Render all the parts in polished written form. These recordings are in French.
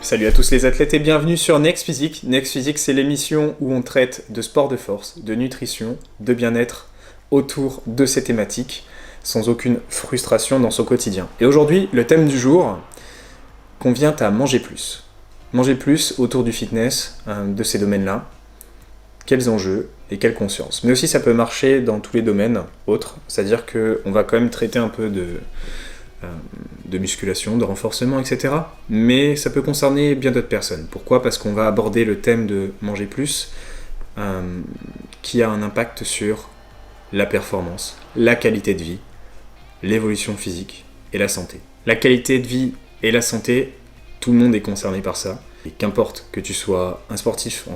Salut à tous les athlètes et bienvenue sur Next Physique. Next Physique, c'est l'émission où on traite de sport de force, de nutrition, de bien-être autour de ces thématiques, sans aucune frustration dans son quotidien. Et aujourd'hui, le thème du jour convient à manger plus. Manger plus autour du fitness, de ces domaines-là. Quels enjeux et quelle conscience. Mais aussi, ça peut marcher dans tous les domaines autres, c'est-à-dire qu'on va quand même traiter un peu de musculation, de renforcement, etc. Mais ça peut concerner bien d'autres personnes. Pourquoi ? Parce qu'on va aborder le thème de manger plus, qui a un impact sur la performance, la qualité de vie, l'évolution physique et la santé. La qualité de vie et la santé, tout le monde est concerné par ça. Et qu'importe que tu sois un sportif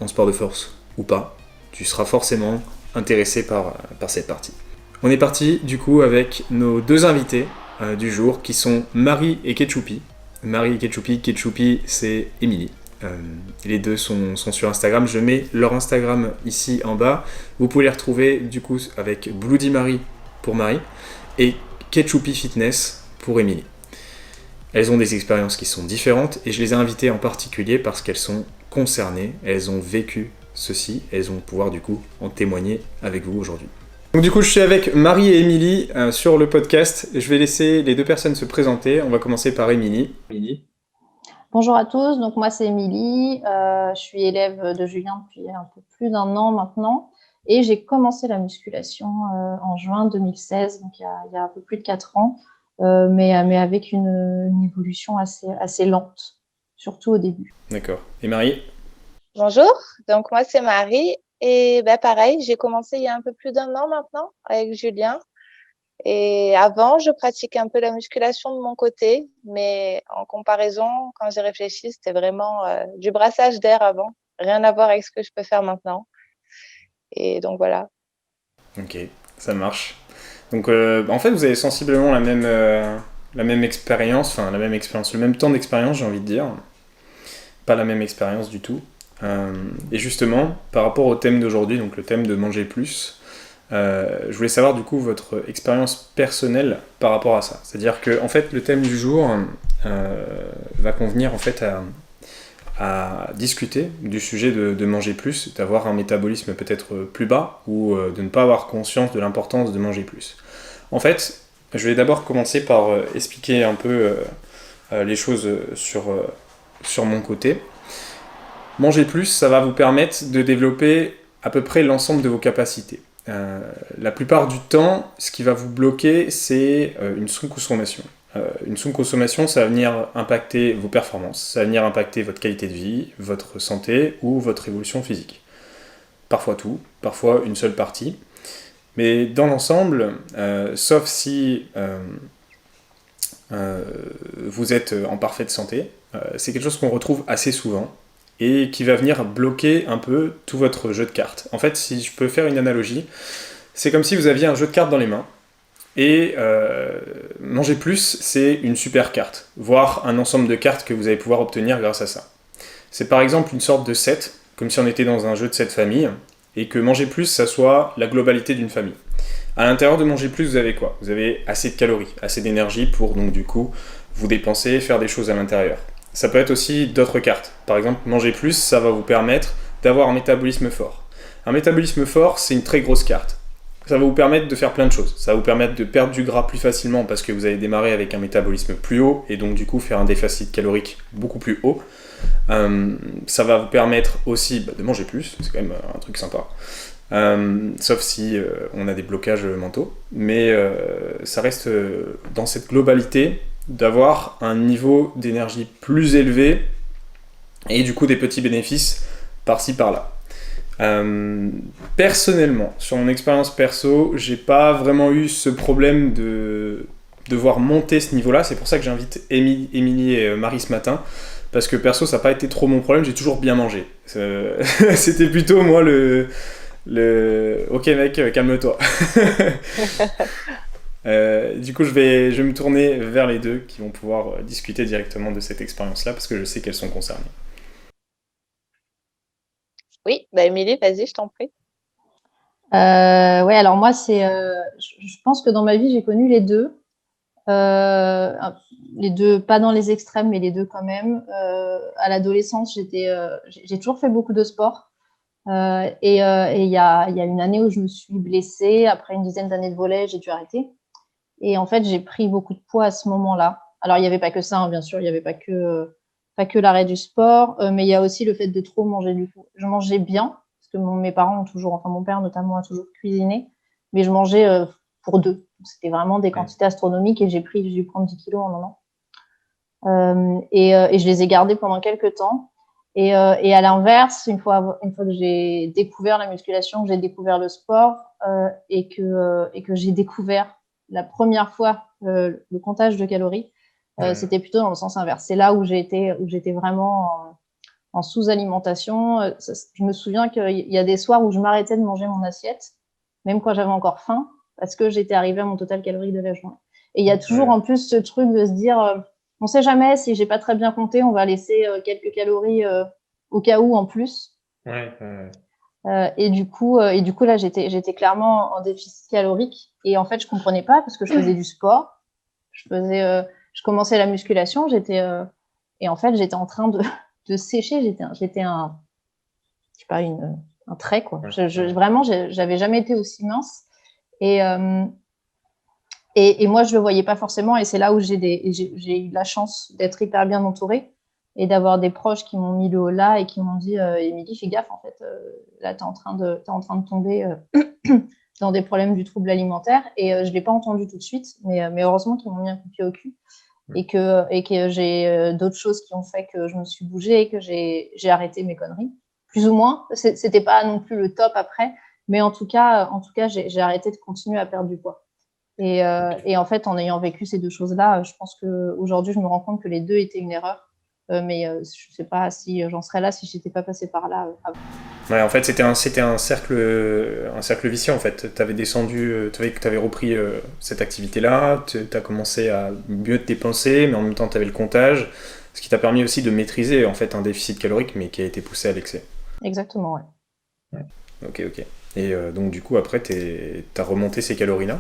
en sport de force ou pas, tu seras forcément intéressé par cette partie. On est parti du coup avec nos deux invités du jour qui sont Marie et Ketchoupi. Marie et Ketchoupi, Ketchoupi c'est Émilie. Les deux sont sur Instagram, je mets leur Instagram ici en bas. Vous pouvez les retrouver du coup avec Bloody Marie pour Marie et Ketchoupi Fitness pour Émilie. Elles ont des expériences qui sont différentes et je les ai invitées en particulier parce qu'elles sont concernées, elles ont vécu ceci, elles vont pouvoir du coup en témoigner avec vous aujourd'hui. Donc du coup je suis avec Marie et Émilie sur le podcast. Je vais laisser les deux personnes se présenter. On va commencer par Émilie. Bonjour à tous, donc moi c'est Émilie, je suis élève de Julien depuis un peu plus d'un an maintenant et j'ai commencé la musculation en juin 2016, donc il y a un peu plus de 4 ans, mais avec une évolution assez lente, surtout au début. D'accord. Et Marie ? Bonjour, donc moi c'est Marie et pareil, j'ai commencé il y a un peu plus d'un an maintenant avec Julien et avant je pratiquais un peu la musculation de mon côté, mais en comparaison, quand j'ai réfléchi, c'était vraiment du brassage d'air avant, rien à voir avec ce que je peux faire maintenant et donc voilà. Ok, ça marche. Donc en fait vous avez sensiblement la même expérience, le même temps d'expérience j'ai envie de dire. Pas la même expérience du tout. Et justement, par rapport au thème d'aujourd'hui, donc le thème de manger plus, je voulais savoir du coup votre expérience personnelle par rapport à ça. C'est-à-dire que en fait le thème du jour va convenir en fait à discuter du sujet de manger plus, d'avoir un métabolisme peut-être plus bas ou de ne pas avoir conscience de l'importance de manger plus. En fait, je vais d'abord commencer par expliquer un peu les choses sur mon côté. Manger plus, ça va vous permettre de développer à peu près l'ensemble de vos capacités. La plupart du temps, ce qui va vous bloquer, c'est une sous-consommation. Une sous-consommation, ça va venir impacter vos performances, ça va venir impacter votre qualité de vie, votre santé ou votre évolution physique. Parfois tout, parfois une seule partie. Mais dans l'ensemble, sauf si vous êtes en parfaite santé, c'est quelque chose qu'on retrouve assez souvent et qui va venir bloquer un peu tout votre jeu de cartes. En fait, si je peux faire une analogie, c'est comme si vous aviez un jeu de cartes dans les mains et manger plus, c'est une super carte, voire un ensemble de cartes que vous allez pouvoir obtenir grâce à ça. C'est par exemple une sorte de set, comme si on était dans un jeu de 7 familles, et que manger plus, ça soit la globalité d'une famille. À l'intérieur de manger plus, vous avez quoi ? Vous avez assez de calories, assez d'énergie pour donc du coup vous dépenser, faire des choses à l'intérieur. Ça peut être aussi d'autres cartes. Par exemple, manger plus, ça va vous permettre d'avoir un métabolisme fort. Un métabolisme fort, c'est une très grosse carte. Ça va vous permettre de faire plein de choses. Ça va vous permettre de perdre du gras plus facilement parce que vous allez démarrer avec un métabolisme plus haut et donc du coup faire un déficit calorique beaucoup plus haut. Ça va vous permettre aussi de manger plus, c'est quand même un truc sympa. Sauf si on a des blocages mentaux. Mais ça reste dans cette globalité d'avoir un niveau d'énergie plus élevé et du coup des petits bénéfices par-ci par-là. Personnellement, sur mon expérience perso, j'ai pas vraiment eu ce problème de devoir monter ce niveau-là. C'est pour ça que j'invite Émilie et Marie ce matin. Parce que perso, ça n'a pas été trop mon problème, j'ai toujours bien mangé. C'était plutôt moi le ok mec, calme-toi. Du coup, je vais me tourner vers les deux qui vont pouvoir discuter directement de cette expérience-là parce que je sais qu'elles sont concernées. Oui, Émilie, vas-y, je t'en prie. Ouais, alors moi je pense que dans ma vie j'ai connu les deux. Les deux, pas dans les extrêmes, mais les deux quand même. À l'adolescence, j'ai toujours fait beaucoup de sport. Et il y a une année où je me suis blessée. Après une dizaine d'années de volley, j'ai dû arrêter. Et en fait, j'ai pris beaucoup de poids à ce moment-là. Alors, il n'y avait pas que ça, hein, bien sûr, il n'y avait pas que l'arrêt du sport, mais il y a aussi le fait de trop manger du coup. Je mangeais bien, parce que mes parents ont toujours, enfin mon père notamment a toujours cuisiné, mais je mangeais pour deux. Donc, c'était vraiment des quantités astronomiques et j'ai dû prendre 10 kilos en un an. Et je les ai gardés pendant quelques temps. Et à l'inverse, une fois que j'ai découvert la musculation, que j'ai découvert le sport et que j'ai découvert la première fois le comptage de calories, c'était plutôt dans le sens inverse. C'est là où j'étais vraiment en sous-alimentation. Je me souviens qu'il y a des soirs où je m'arrêtais de manger mon assiette, même quand j'avais encore faim, parce que j'étais arrivée à mon total calorique de la journée. Et il y a toujours en plus ce truc de se dire on sait jamais, si j'ai pas très bien compté, on va laisser quelques calories au cas où en plus. Et du coup là, j'étais clairement en déficit calorique. Et en fait, je comprenais pas parce que je faisais du sport, je commençais la musculation, et en fait, j'étais en train de sécher. J'étais un trait quoi. Vraiment, j'avais jamais été aussi mince. Et moi, je le voyais pas forcément. Et c'est là où j'ai eu de la chance d'être hyper bien entourée et d'avoir des proches qui m'ont mis le haut là et qui m'ont dit Émilie, fais gaffe, en fait, là, t'es en train de tomber dans des problèmes du trouble alimentaire. Et je l'ai pas entendu tout de suite, mais heureusement qu'ils m'ont mis un coup de pied au cul et que j'ai d'autres choses qui ont fait que je me suis bougée et que j'ai arrêté mes conneries, plus ou moins. C'était pas non plus le top après, mais en tout cas, j'ai arrêté de continuer à perdre du poids. Et en fait, en ayant vécu ces deux choses-là, je pense qu'aujourd'hui, je me rends compte que les deux étaient une erreur. Mais je ne sais pas si j'en serais là si je n'étais pas passée par là avant. Ouais, en fait, c'était un cercle vicieux, en fait. Tu avais descendu, tu avais repris cette activité-là, tu as commencé à mieux te dépenser, mais en même temps, tu avais le comptage, ce qui t'a permis aussi de maîtriser, en fait, un déficit calorique, mais qui a été poussé à l'excès. Exactement, ouais. Ok. Et donc, du coup, après, t'as remonté ces calories-là.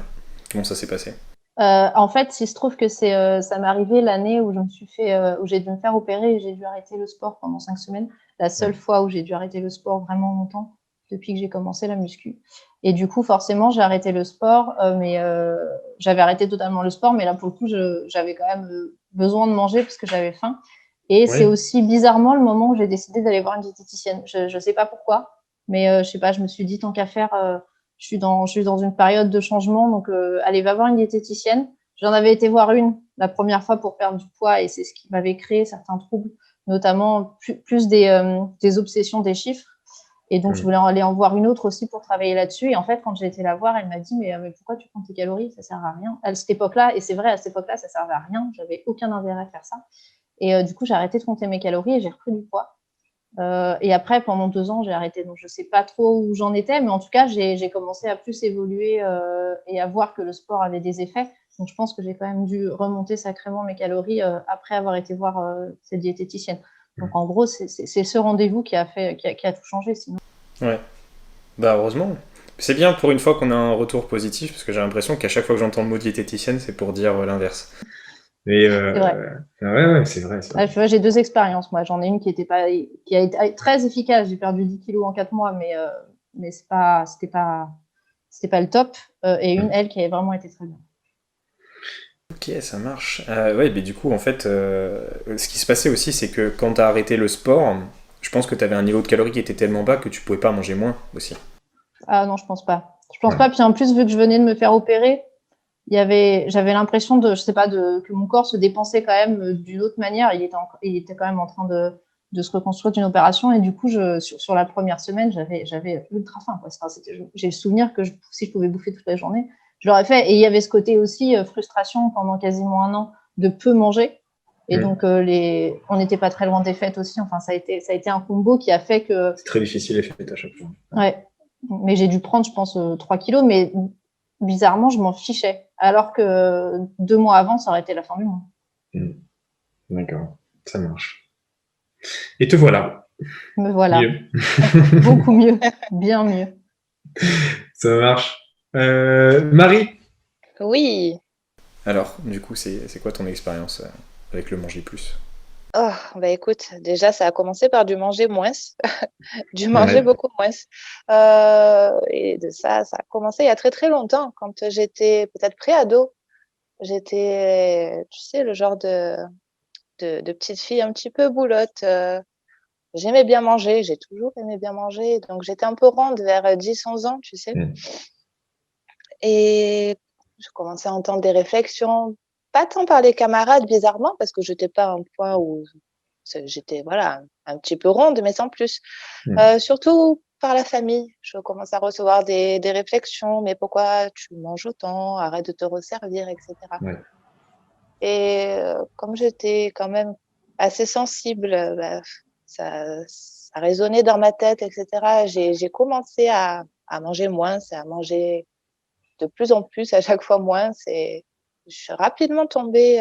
Comment ça s'est passé? En fait, il se trouve que ça m'est arrivé l'année où où j'ai dû me faire opérer et j'ai dû arrêter le sport pendant 5 semaines. La seule fois où j'ai dû arrêter le sport vraiment longtemps depuis que j'ai commencé la muscu. Et du coup, forcément, j'ai arrêté le sport, mais j'avais arrêté totalement le sport, mais là, pour le coup, j'avais quand même besoin de manger parce que j'avais faim. Et c'est aussi bizarrement le moment où j'ai décidé d'aller voir une diététicienne. Je sais pas pourquoi, mais je sais pas, je me suis dit tant qu'à faire. Je suis dans une période de changement, donc allez, va voir une diététicienne. J'en avais été voir une la première fois pour perdre du poids et c'est ce qui m'avait créé certains troubles, notamment plus des obsessions des chiffres. Et donc, je voulais aller en voir une autre aussi pour travailler là-dessus. Et en fait, quand j'ai été la voir, elle m'a dit mais pourquoi tu comptes tes calories? Ça sert à rien. À cette époque-là, et c'est vrai, à cette époque-là, ça servait à rien. J'avais aucun intérêt à faire ça. Et du coup, j'ai arrêté de compter mes calories et j'ai repris du poids. Et après, pendant 2 ans, j'ai arrêté. Donc, je ne sais pas trop où j'en étais, mais en tout cas, j'ai commencé à plus évoluer et à voir que le sport avait des effets. Donc, je pense que j'ai quand même dû remonter sacrément mes calories après avoir été voir cette diététicienne. Donc, en gros, c'est ce rendez-vous qui a tout changé. Sinon. Ouais, bah heureusement. C'est bien pour une fois qu'on a un retour positif, parce que j'ai l'impression qu'à chaque fois que j'entends le mot diététicienne, c'est pour dire l'inverse. Mais C'est vrai. ouais, c'est vrai. Tu vois, j'ai 2 expériences. Moi, j'en ai une qui a été très efficace. J'ai perdu 10 kilos en 4 mois, mais c'était pas le top. Et une, elle, qui avait vraiment été très bien. Ok, ça marche. Ouais, mais du coup, en fait, ce qui se passait aussi, c'est que quand t'as arrêté le sport, je pense que t'avais un niveau de calories qui était tellement bas que tu pouvais pas manger moins aussi. Ah non, je pense pas. Je pense pas. Puis en plus, vu que je venais de me faire opérer, j'avais l'impression que mon corps se dépensait quand même d'une autre manière. Il était quand même en train de se reconstruire d'une opération. Et du coup, sur la première semaine, j'avais ultra faim, quoi. J'ai le souvenir que si je pouvais bouffer toute la journée, je l'aurais fait. Et il y avait ce côté aussi frustration pendant quasiment un an de peu manger. Et donc, on n'était pas très loin des fêtes aussi. Enfin, ça a été un combo qui a fait que. C'est très difficile les fêtes à chaque fois. Ouais. Mais j'ai dû prendre, je pense, 3 kilos. Mais bizarrement, je m'en fichais. Alors que 2 mois avant, ça aurait été la fin du monde. D'accord, ça marche. Et te voilà. Me voilà. Mieux. Beaucoup mieux. Bien mieux. Ça marche. Marie? Oui. Alors, du coup, c'est quoi ton expérience avec le manger plus? Oh, bah écoute, déjà, ça a commencé par du manger moins, du manger Ouais. beaucoup moins. Et de ça a commencé il y a très très longtemps, quand j'étais peut-être pré-ado. J'étais, tu sais, le genre de petite fille un petit peu boulotte. J'aimais bien manger, j'ai toujours aimé bien manger. Donc j'étais un peu ronde vers 10-11 ans, tu sais. Mm. Et je commençais à entendre des réflexions, pas tant par les camarades, bizarrement, parce que j'étais pas à un point où j'étais, voilà, un petit peu ronde, mais sans plus. Mm. Surtout par la famille. Je commence à recevoir des réflexions, mais pourquoi tu manges autant? Arrête de te resservir, etc. Ouais. Et comme j'étais quand même assez sensible, bah, ça résonnait dans ma tête, etc. J'ai commencé à manger moins, à manger de plus en plus, à chaque fois moins. Je suis rapidement tombée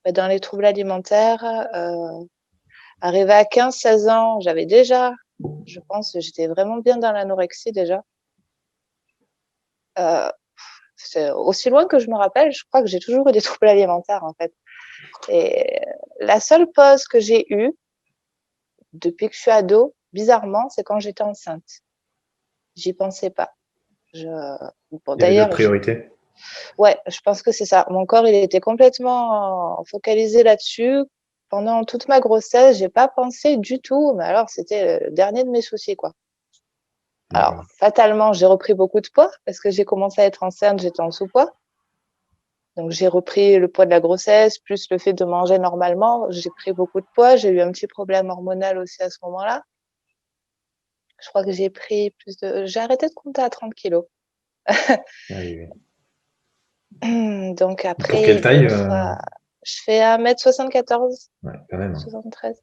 dans les troubles alimentaires. Arrivée à 15-16 ans, j'avais déjà, je pense, j'étais vraiment bien dans l'anorexie déjà. Euh, c'est aussi loin que je me rappelle, je crois que j'ai toujours eu des troubles alimentaires en fait. Et la seule pause que j'ai eue depuis que je suis ado, bizarrement, c'est quand j'étais enceinte. J'y pensais pas. Je... Bon, Il y avait d'autres d'ailleurs, priorités. ouais, je pense que c'est ça. Mon corps, il était complètement focalisé là-dessus. Pendant toute ma grossesse, j'ai pas pensé du tout. Mais alors, c'était le dernier de mes soucis, quoi. Alors, D'accord. fatalement, j'ai repris beaucoup de poids parce que j'ai commencé à être enceinte, j'étais en sous-poids. Donc, j'ai repris le poids de la grossesse, plus le fait de manger normalement. J'ai pris beaucoup de poids. J'ai eu un petit problème hormonal aussi à ce moment-là. Je crois que j'ai pris plus de... J'ai arrêté de compter à 30 kilos. Ah oui, oui. Donc Pour après, quelle taille je fais 1m74, Ouais, quand même. 73.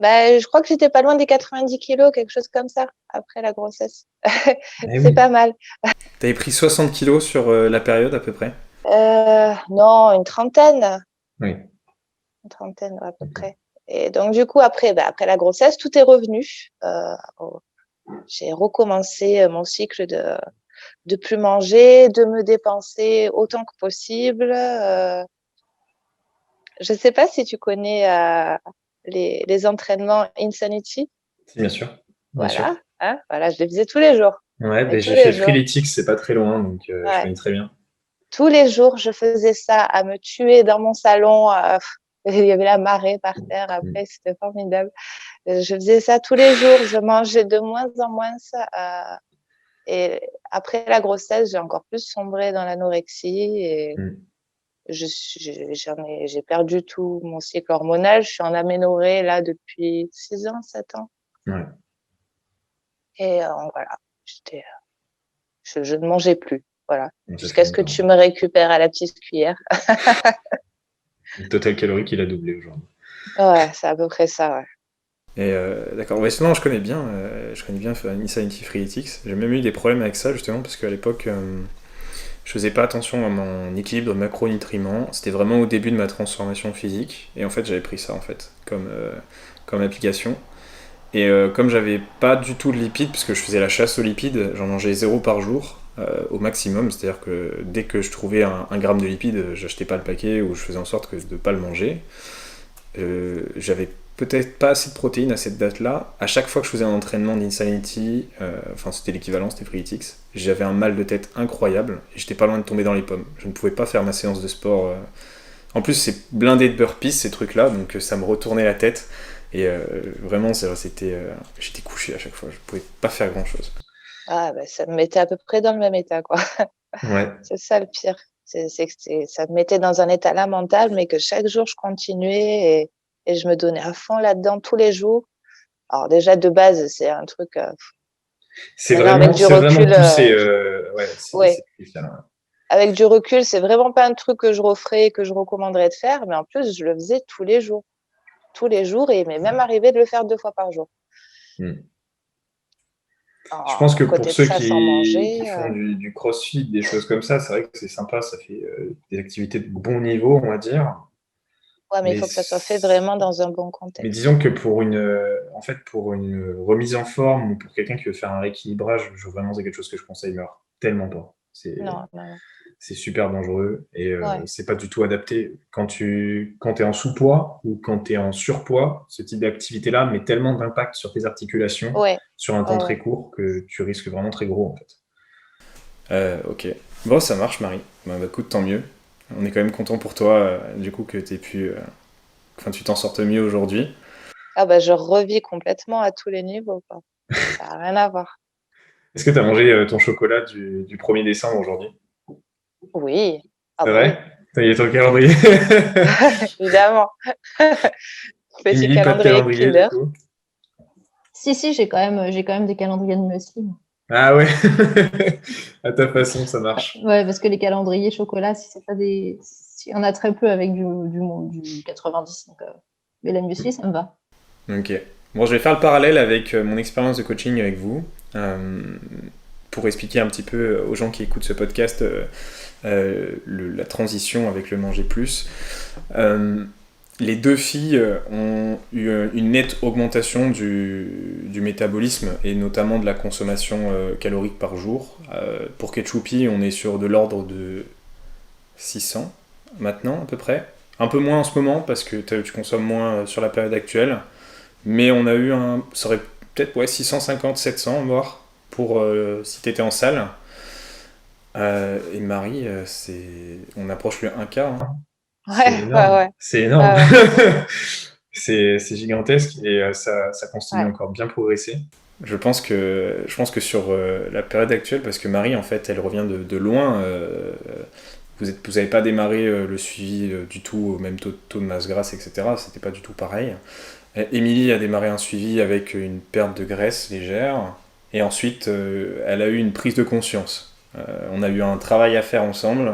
Bah, je crois que j'étais pas loin des 90 kilos, quelque chose comme ça, après la grossesse. Eh C'est oui. pas mal. T'avais pris 60 kilos sur la période à peu près? Non, une trentaine. Oui. Une trentaine à peu D'accord. près. Et donc du coup, après la grossesse, tout est revenu. J'ai recommencé mon cycle de plus manger, de me dépenser autant que possible. Je ne sais pas si tu connais les entraînements Insanity. Si, bien sûr. Bien sûr. Voilà, hein, voilà, je les faisais tous les jours. Ouais, Mais ben, tous j'ai fait les le jours. Freeletics, c'est pas très loin, donc je Ouais. connais très bien. Tous les jours, je faisais ça, à me tuer dans mon salon. Il y avait la marée par terre. Mm. Après, c'était formidable. Je faisais ça tous les jours. Je mangeais de moins en moins. Et après la grossesse, j'ai encore plus sombré dans l'anorexie. Et Mm. j'ai perdu tout mon cycle hormonal. Je suis en aménorrhée là depuis 6 ans, 7 ans. Ouais, Et voilà, je ne mangeais plus. Voilà, donc ça fait jusqu'à ce que longtemps. tu me récupères à la petite cuillère. Le total calorique, il a doublé aujourd'hui. Ouais, c'est à peu près ça, ouais. Et d'accord, ouais, sinon je connais bien Insanity Freeletics. J'ai même eu des problèmes avec ça justement parce qu'à l'époque je faisais pas attention à mon équilibre de macronutriments. C'était vraiment au début de ma transformation physique et en fait j'avais pris ça en fait comme application. Et comme j'avais pas du tout de lipides, parce que je faisais la chasse aux lipides, j'en mangeais 0 par jour au maximum, c'est-à-dire que dès que je trouvais un gramme de lipides, j'achetais pas le paquet ou je faisais en sorte de pas le manger. J'avais peut-être pas assez de protéines à cette date-là. À chaque fois que je faisais un entraînement d'Insanity, enfin c'était l'équivalent, c'était Freeletics, j'avais un mal de tête incroyable et j'étais pas loin de tomber dans les pommes. Je ne pouvais pas faire ma séance de sport. En plus, c'est blindé de burpees ces trucs-là, donc ça me retournait la tête. Et vraiment, j'étais couché à chaque fois, je pouvais pas faire grand-chose. Ah, bah, ça me mettait à peu près dans le même état, quoi. Ouais, C'est ça le pire. C'est que ça me mettait dans un état lamentable, mais que chaque jour, je continuais et je me donnais à fond là-dedans tous les jours. Alors déjà, de base, c'est un truc... maintenant, c'est vraiment poussé. Ouais, ouais, c'est spécial. Ouais. avec du recul, c'est vraiment pas un truc que je referais, que je recommanderais de faire, mais en plus, je le faisais tous les jours. Tous les jours, et il m'est même arrivé de le faire 2 fois par jour. Mm. Je pense À que pour côté de ceux ça, sans qui manger. font du crossfit, des choses comme ça, c'est vrai que c'est sympa, ça fait des activités de bon niveau, on va dire. Ouais, mais il Mais, faut que ça soit fait vraiment dans un bon mais contexte. disons que en fait, pour une remise en forme ou pour quelqu'un qui veut faire un rééquilibrage, vraiment, c'est quelque chose que je conseille, mais alors, tellement pas. Non, non, non. C'est super dangereux et Ouais, c'est pas du tout adapté. Quand tu es en sous-poids ou quand tu es en surpoids, ce type d'activité-là met tellement d'impact sur tes articulations ouais, sur un temps ouais, très ouais. court que tu risques vraiment très gros en fait. Ok. Bon, ça marche, Marie. Bah, écoute, tant mieux. On est quand même content pour toi, du coup, que t'aies pu. Enfin, tu t'en sortes mieux aujourd'hui. Ah bah, je revis complètement à tous les niveaux, quoi. Ça n'a rien à voir. Est-ce que tu as mangé ton chocolat du 1er décembre aujourd'hui? Oui. Ah C'est bah oui, vrai? T'as y est ton calendrier? évidemment. Petit Émilie, pas de calendrier calendrier du Kinder. coup? Si, j'ai quand même des calendriers de muesli, moi. Ah ouais, à ta façon, ça marche. Ouais, parce que les calendriers chocolat, si c'est pas des, il y en a très peu avec du 90, donc, mais la muesli, ça me va. Ok. Bon, je vais faire le parallèle avec mon expérience de coaching avec vous. Pour expliquer un petit peu aux gens qui écoutent ce podcast la transition avec le manger plus. Les deux filles ont eu une nette augmentation du métabolisme et notamment de la consommation calorique par jour. Pour Ketchupi, on est sur de l'ordre de 600 maintenant à peu près. Un peu moins en ce moment parce que tu consommes moins sur la période actuelle. Mais on a eu ça aurait peut-être 650, 700 voire pour si tu étais en salle. Et Marie, on approche le 1K. Hein. C'est Ouais, ouais, énorme. ouais. C'est énorme. Ouais, C'est gigantesque et ça continue ouais. encore bien progresser. Je pense que sur la période actuelle, parce que Marie, en fait, elle revient de loin. Vous n'avez pas démarré le suivi du tout au même taux de masse grasse, etc. C'était pas du tout pareil. Émilie a démarré un suivi avec une perte de graisse légère. Et ensuite, elle a eu une prise de conscience. On a eu un travail à faire ensemble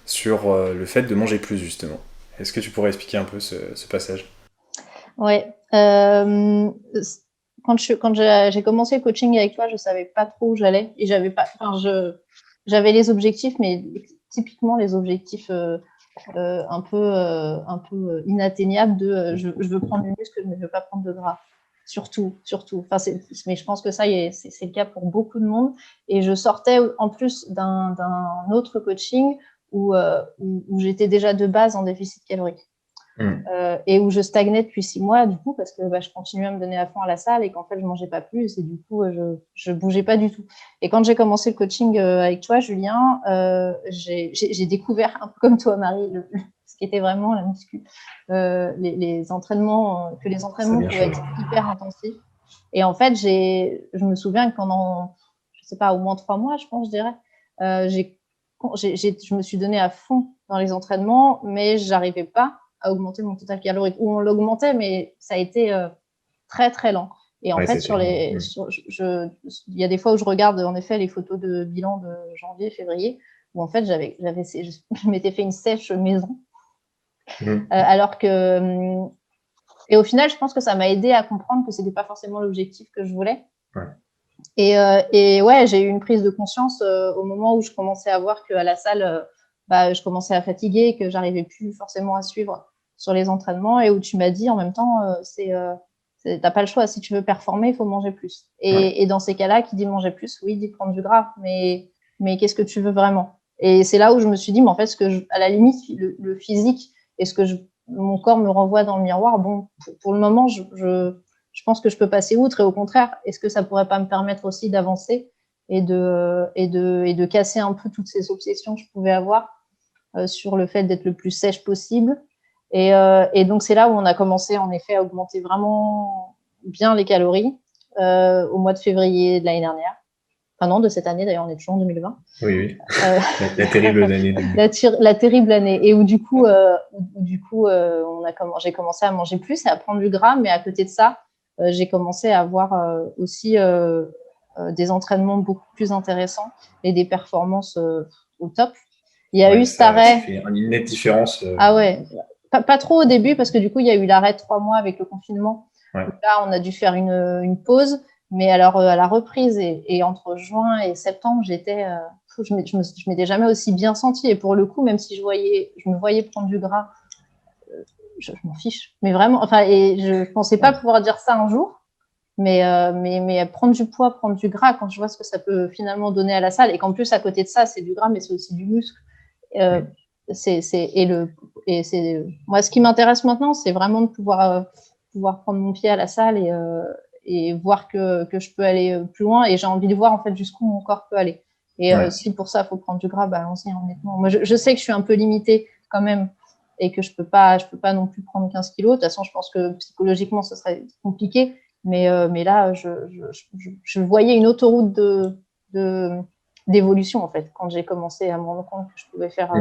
sur le fait de manger plus, justement. Est-ce que tu pourrais expliquer un peu ce passage? Ouais. Quand j'ai commencé le coaching avec toi, je savais pas trop où j'allais et j'avais pas, enfin, j'avais les objectifs, mais typiquement les objectifs un peu inatteignables de je veux prendre du muscle, mais je veux pas prendre de gras. Surtout. Enfin, mais je pense que ça, c'est le cas pour beaucoup de monde. Et je sortais en plus d'un autre coaching où j'étais déjà de base en déficit calorique. Et où je stagnais depuis 6 mois, du coup, parce que je continuais à me donner à fond à la salle et qu'en fait, je mangeais pas plus et du coup, je bougeais pas du tout. Et quand j'ai commencé le coaching avec toi, Julien, j'ai découvert, un peu comme toi, Marie, ce qui était vraiment la muscu, les entraînements, que les Ça a entraînements bien pouvaient changé. être hyper intensifs. Et en fait, je me souviens que pendant, je sais pas, au moins 3 mois, je pense, je dirais, je me suis donnée à fond dans les entraînements, mais j'arrivais pas à augmenter mon total calorique. Ou on l'augmentait, mais ça a été très très lent. Et en Ouais, fait, c'était long. il y a des fois où je regarde en effet les photos de bilan de janvier, février, où en fait je m'étais fait une sèche maison, alors que et au final, je pense que ça m'a aidé à comprendre que c'était pas forcément l'objectif que je voulais. Ouais. Et ouais, j'ai eu une prise de conscience au moment où je commençais à voir qu'à la salle, je commençais à fatiguer, que j'arrivais plus forcément à suivre sur les entraînements, et où tu m'as dit en même temps, t'as pas le choix. Si tu veux performer, il faut manger plus. Ouais. Et dans ces cas-là, qui dit manger plus, oui, dit prendre du gras. Mais qu'est-ce que tu veux vraiment? Et c'est là où je me suis dit, mais en fait, à la limite, le physique et ce que mon corps me renvoie dans le miroir, bon, pour le moment, je pense que je peux passer outre. Et au contraire, est-ce que ça pourrait pas me permettre aussi d'avancer et de casser un peu toutes ces obsessions que je pouvais avoir sur le fait d'être le plus sèche possible. Et donc, c'est là où on a commencé, en effet, à augmenter vraiment bien les calories au mois de février de l'année dernière. Enfin non, de cette année, d'ailleurs, on est toujours en 2020. Oui, oui. La terrible année 2020. La terrible année. Et où du coup, j'ai commencé à manger plus et à prendre du gras, mais à côté de ça, j'ai commencé à avoir aussi des entraînements beaucoup plus intéressants et des performances au top. Il y a eu cet Ça arrêt. fait une nette différence. Ah ouais, pas trop au début parce que du coup, il y a eu l'arrêt de 3 mois avec le confinement. Ouais. Là, on a dû faire une pause. Mais alors, à la reprise et entre juin et septembre, je m'étais jamais aussi bien sentie. Et pour le coup, même si je me voyais prendre du gras, je m'en fiche. Mais vraiment, enfin, et je pensais pas pouvoir dire ça un jour. Mais prendre du poids, prendre du gras, quand je vois ce que ça peut finalement donner à la salle, et qu'en plus, à côté de ça, c'est du gras, mais c'est aussi du muscle. Moi, ce qui m'intéresse maintenant, c'est vraiment de pouvoir prendre mon pied à la salle et voir que je peux aller plus loin. Et j'ai envie de voir en fait jusqu'où mon corps peut aller. Et si pour ça, il faut prendre du gras, bah allons-y, honnêtement. Moi, je sais que je suis un peu limitée quand même et que je peux pas non plus prendre 15 kilos. De toute façon, je pense que psychologiquement, ce serait compliqué. Mais là, je voyais une autoroute d'évolution, en fait, quand j'ai commencé à me rendre compte que je pouvais faire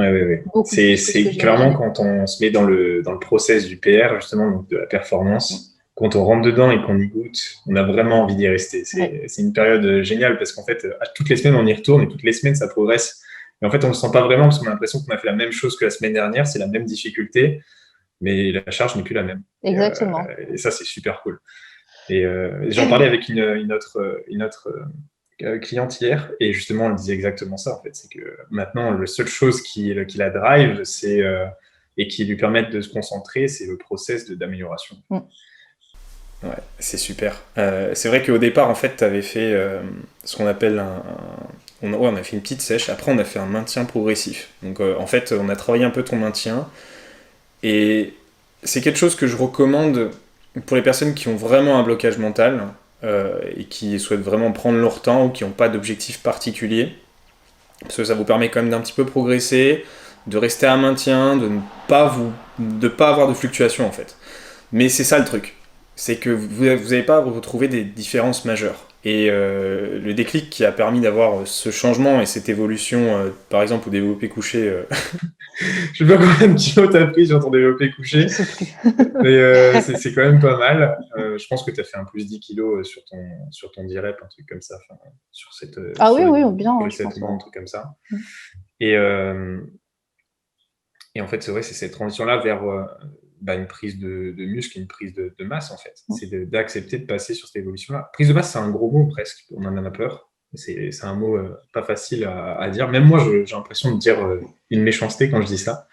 beaucoup plus que ce que C'est clairement j'imaginais. quand on se met dans le process du PR, justement, donc de la performance, quand on rentre dedans et qu'on y goûte, on a vraiment envie d'y rester. C'est une période géniale parce qu'en fait, toutes les semaines, on y retourne et toutes les semaines, ça progresse. Et en fait, on ne le sent pas vraiment parce qu'on a l'impression qu'on a fait la même chose que la semaine dernière, c'est la même difficulté, mais la charge n'est plus la même. Exactement. Et ça, c'est super cool. Et j'en parlais avec une autre cliente hier, et justement, elle disait exactement ça, en fait. C'est que maintenant, la seule chose qui la drive, et qui lui permet de se concentrer, c'est le process d'amélioration. Ouais, c'est super. C'est vrai qu'au départ, en fait, tu avais fait ce qu'on appelle on a fait une petite sèche. Après, on a fait un maintien progressif. Donc, en fait, on a travaillé un peu ton maintien. Et c'est quelque chose que je recommande pour les personnes qui ont vraiment un blocage mental et qui souhaitent vraiment prendre leur temps ou qui n'ont pas d'objectif particulier. Parce que ça vous permet quand même d'un petit peu progresser, de rester à maintien, de ne pas avoir de fluctuations en fait. Mais c'est ça le truc, c'est que vous n'allez pas retrouver des différences majeures. Et le déclic qui a permis d'avoir ce changement et cette évolution, par exemple au développé couché, Je sais pas combien de kilos t'as pris sur ton développé couché, mais c'est quand même pas mal. Je pense que t'as fait un plus 10 kilos sur ton direct, un truc comme ça, sur cette, oui, bien, sur les je 7 pense. mois, un truc comme ça. Et en fait, c'est vrai, c'est cette transition-là vers une prise de muscle et une prise de masse, en fait. C'est d'accepter de passer sur cette évolution-là. Prise de masse, c'est un gros mot presque, on en a peur. C'est un mot pas facile à dire. Même moi, j'ai l'impression de dire une méchanceté quand je dis ça.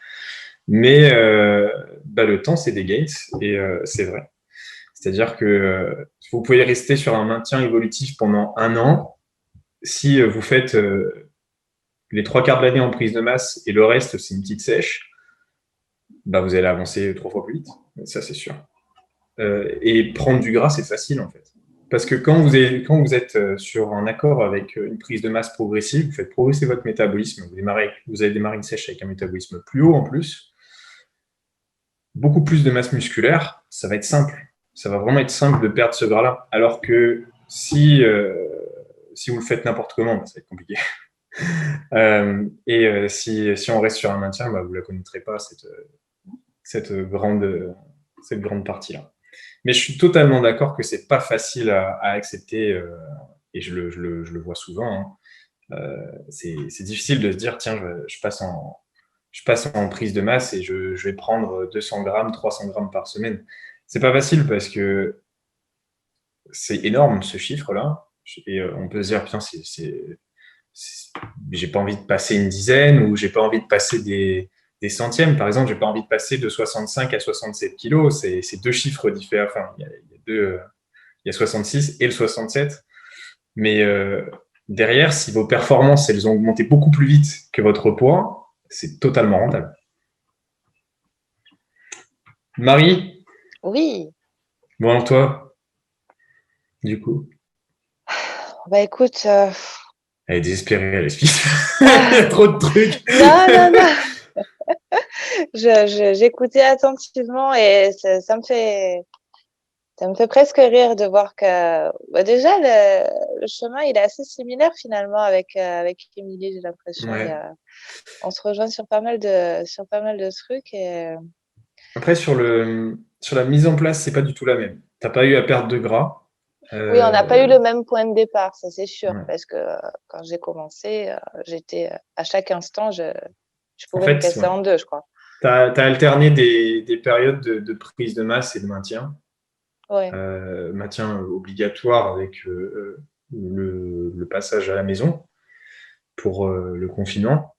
Mais le temps, c'est des gains, et c'est vrai. C'est-à-dire que vous pouvez rester sur un maintien évolutif pendant 1 an. Si vous faites les 3/4 de l'année en prise de masse et le reste, c'est une petite sèche, vous allez avancer 3 fois plus vite. Ça, c'est sûr. Et prendre du gras, c'est facile, en fait. Parce que quand vous êtes sur un accord avec une prise de masse progressive, vous faites progresser votre métabolisme, vous allez démarrer une sèche avec un métabolisme plus haut en plus, beaucoup plus de masse musculaire, ça va être simple. Ça va vraiment être simple de perdre ce gras-là. Alors que si vous le faites n'importe comment, ça va être compliqué. Si on reste sur un maintien, vous ne la connaîtrez pas, cette grande partie-là. Mais je suis totalement d'accord que c'est pas facile à accepter, et je le vois souvent. C'est difficile de se dire, tiens, je passe en prise de masse et je vais prendre 200 grammes, 300 grammes par semaine. C'est pas facile parce que c'est énorme ce chiffre-là. Et on peut se dire, putain, j'ai pas envie de passer une dizaine ou j'ai pas envie de passer des centièmes. Par exemple, j'ai pas envie de passer de 65 à 67 kilos. C'est 2 chiffres différents. Enfin, il y a 66 et le 67. Mais derrière, si vos performances, elles ont augmenté beaucoup plus vite que votre poids, c'est totalement rentable. Marie? Oui. Bon, alors toi, du coup? Écoute... Elle est désespérée, elle explique. Il y a trop de trucs. Non. J'écoutais attentivement et ça me fait presque rire de voir que déjà le chemin il est assez similaire finalement avec Émilie, j'ai l'impression. Ouais. On se rejoint sur pas mal de trucs et Après sur la mise en place, c'est pas du tout la même. T'as pas eu à perdre de gras. oui, on n'a pas eu le même point de départ, ça c'est sûr, Ouais. parce que quand j'ai commencé, j'étais à chaque instant, je En pouvais fait, me casser en deux, je crois. T'as alterné des périodes de prise de masse et de maintien. Ouais. Maintien obligatoire avec le passage à la maison pour le confinement.